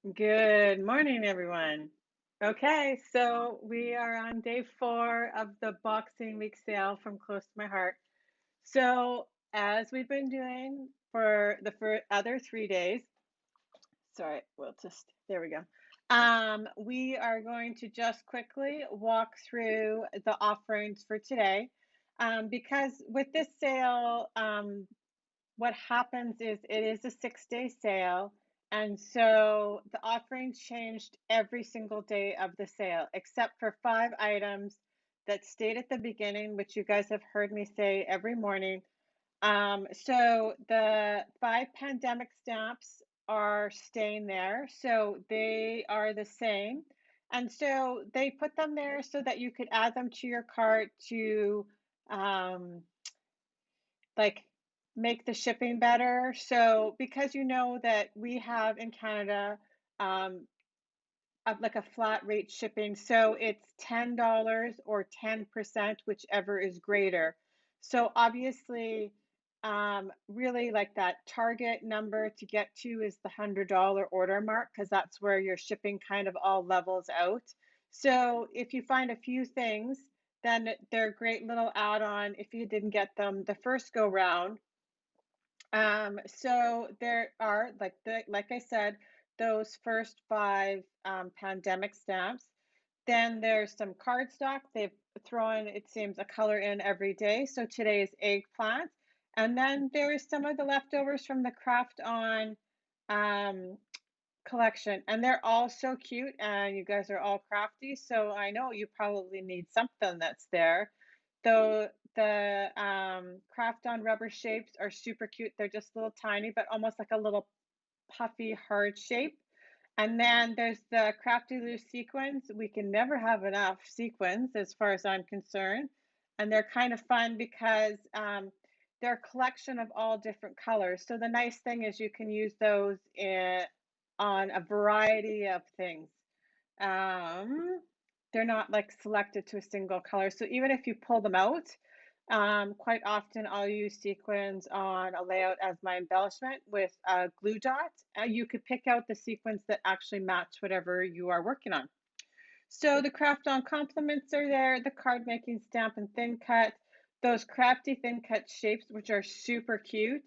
Good morning, everyone. Okay, so we are on day 4 of the Boxing Week sale from Close to My Heart. So, as we've been doing for the other 3 days, sorry, there we go. We are going to just quickly walk through the offerings for today. Because with this sale, what happens is it is a 6-day sale, and so the offerings changed every single day of the sale, except for 5 items that stayed at the beginning, which you guys have heard me say every morning. So the 5 pandemic stamps are staying there, so they are the same. And so they put them there so that you could add them to your cart to um, like make the shipping better. So because you know that we have in Canada um, like a flat rate shipping, so it's $10 or 10%, whichever is greater. So obviously, really like that target number to get to is the $100 order mark because that's where your shipping kind of all levels out. So if you find a few things, then they're a great little add-on if you didn't get them the first go round. So there are like I said, those first 5 pandemic stamps. Then there's some cardstock. They've thrown, it seems, a color in every day. So today is eggplant. And then there's some of the leftovers from the Craft On um, collection. And they're all so cute, and you guys are all crafty. So I know you probably need something that's there. Though the Craft On rubber shapes are super cute. They're just little tiny, but almost like a little puffy, hard shape. And then there's the Crafty Loose sequins. We can never have enough sequins as far as I'm concerned. And they're kind of fun because they're a collection of all different colors. So the nice thing is you can use those on a variety of things. Um, they're not like selected to a single color. So even if you pull them out, quite often I'll use sequins on a layout as my embellishment with a glue dot. You could pick out the sequins that actually match whatever you are working on. So the Craft On complements are there, the card making stamp and thin cut, those crafty thin cut shapes, which are super cute.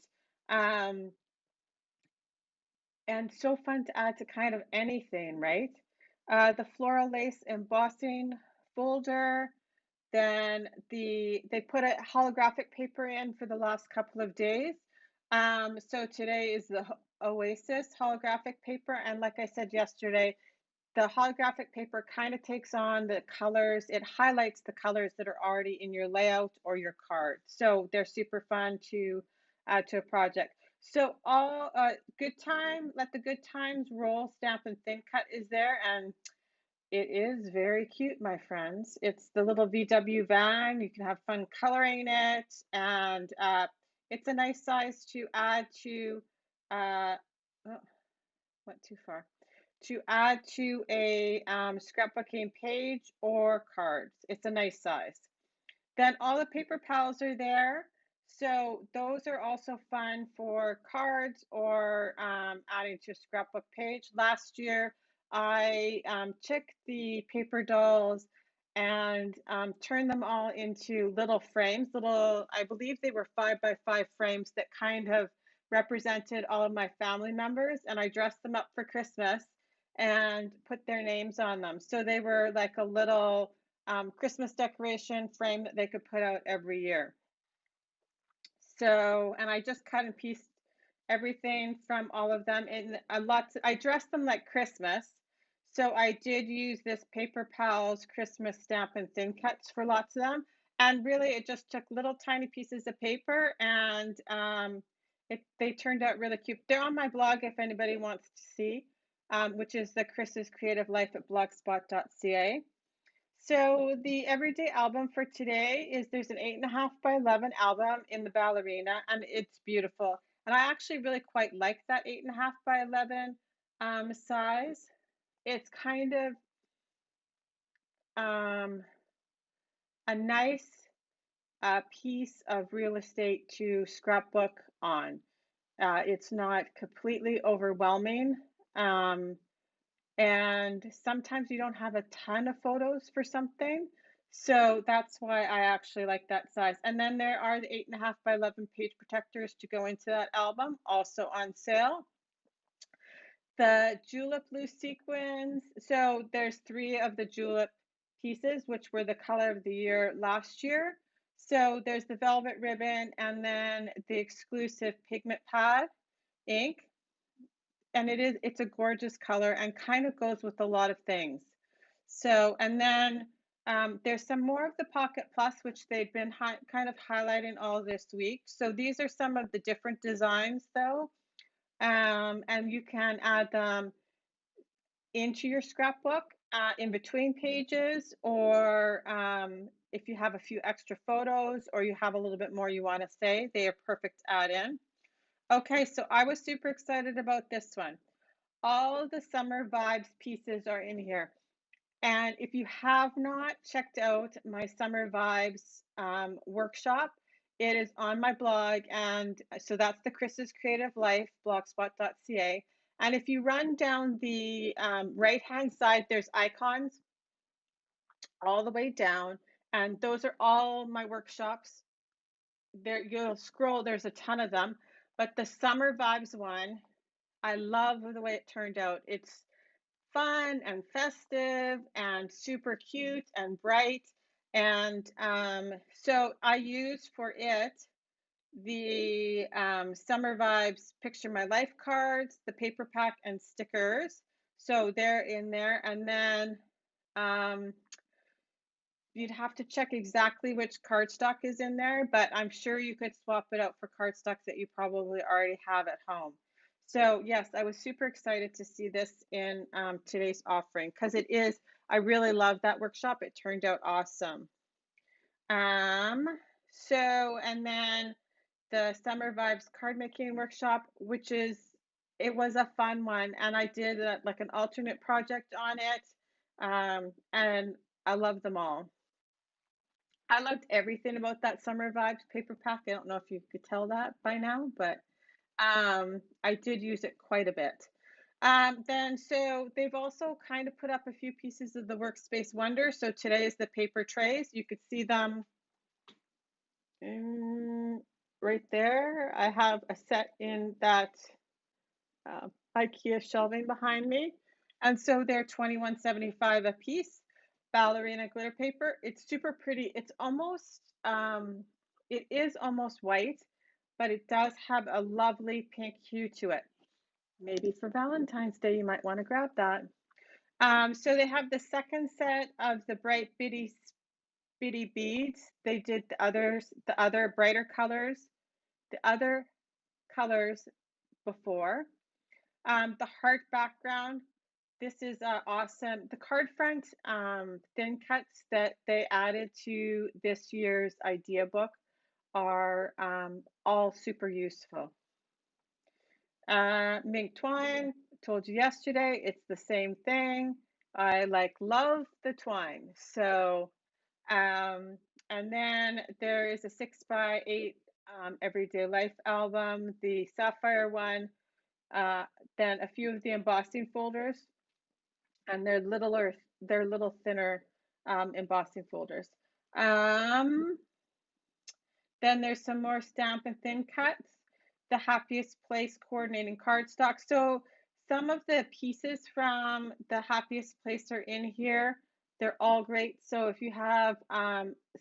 Um, and so fun to add to kind of anything, right? The floral lace embossing folder, then they put a holographic paper in for the last couple of days. So today is the Oasis holographic paper, and like I said yesterday, the holographic paper kind of takes on the colors. It highlights the colors that are already in your layout or your card. So they're super fun to add to a project. So all good time, let the good times roll stamp and thin cut is there, and it is very cute, my friends. It's the little VW van. You can have fun coloring it, and it's a nice size to add to. Oh, went too far. To add to a scrapbooking page or cards. It's a nice size. Then all the paper pals are there. So those are also fun for cards or adding to a scrapbook page. Last year, I took the paper dolls and turned them all into little frames, I believe they were 5 by 5 frames that kind of represented all of my family members. And I dressed them up for Christmas and put their names on them. So they were like a little Christmas decoration frame that they could put out every year. So, and I just cut and pieced everything from all of them in a lot. I dressed them like Christmas. So I did use this Paper Pals Christmas stamp and thin cuts for lots of them. And really, it just took little tiny pieces of paper and they turned out really cute. They're on my blog if anybody wants to see, which is the Chris's Creative Life at blogspot.ca. So the everyday album for today is there's an 8.5 by 11 album in the ballerina, and it's beautiful. And I actually really quite like that 8.5 by 11 size. It's kind of um, a nice piece of real estate to scrapbook on. It's not completely overwhelming. Um, And sometimes you don't have a ton of photos for something. So that's why I actually like that size. And then there are the 8.5 by 11 page protectors to go into that album, also on sale. The julep loose sequins. So there's three of the julep pieces, which were the color of the year last year. So there's the velvet ribbon and then the exclusive pigment pad ink. And it's a gorgeous color and kind of goes with a lot of things. So, and then there's some more of the Pocket Plus, which they've been kind of highlighting all this week. So these are some of the different designs though. And you can add them into your scrapbook in between pages, or if you have a few extra photos or you have a little bit more you want to say, they are perfect add-in. Okay, so I was super excited about this one. All of the summer vibes pieces are in here. And if you have not checked out my summer vibes workshop, it is on my blog. And so that's the Chris's Creative Life, blogspot.ca. And if you run down the right-hand side, there's icons all the way down. And those are all my workshops. There, you'll scroll, there's a ton of them. But the summer vibes one, I love the way it turned out. It's fun and festive and super cute and bright. And so I used for it the Summer Vibes Picture My Life cards, the paper pack, and stickers. So they're in there. And then um, you'd have to check exactly which cardstock is in there, but I'm sure you could swap it out for cardstocks that you probably already have at home. So yes, I was super excited to see this in today's offering because I really love that workshop. It turned out awesome. Um, and then the Summer Vibes card making workshop, it was a fun one. And I did like an alternate project on it. And I love them all. I loved everything about that Summer Vibes paper pack. I don't know if you could tell that by now, but I did use it quite a bit. So they've also kind of put up a few pieces of the Workspace Wonder. So today is the paper trays. You could see them right there. I have a set in that IKEA shelving behind me. And so they're $21.75 a piece. Ballerina glitter paper. It's super pretty. It is almost white, but it does have a lovely pink hue to it. Maybe for Valentine's Day, you might want to grab that. So they have the second set of the bright bitty beads. They did the other brighter colors, the other colors before. The heart background. This is awesome. The card front thin cuts that they added to this year's idea book are all super useful. Mink twine, told you yesterday, it's the same thing. I love the twine. So, and then there is a 6x8 Everyday Life album, the sapphire one, then a few of the embossing folders, and they're little thinner embossing folders. Then there's some more stamp and thin cuts. The Happiest Place coordinating cardstock. So some of the pieces from the Happiest Place are in here. They're all great. So if you have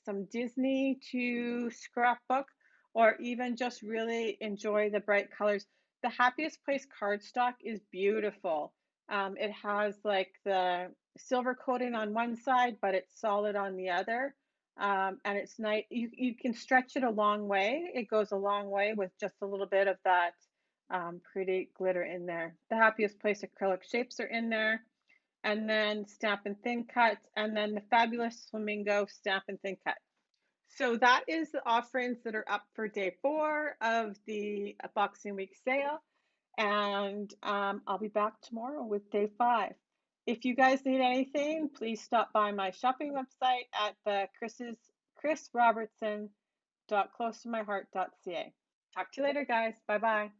some Disney to scrapbook, or even just really enjoy the bright colors, the Happiest Place cardstock is beautiful. It has like the silver coating on one side, but it's solid on the other. And it's nice. You can stretch it a long way. It goes a long way with just a little bit of that pretty glitter in there. The Happiest Place acrylic shapes are in there. And then Stamp and Thin Cut, and then the Fabulous Flamingo Stamp and Thin Cut. So that is the offerings that are up for day 4 of the Boxing Week sale. And I'll be back tomorrow with day 5. If you guys need anything, please stop by my shopping website at the chrisrobertson.closetomyheart.ca. Talk to you later, guys. Bye-bye.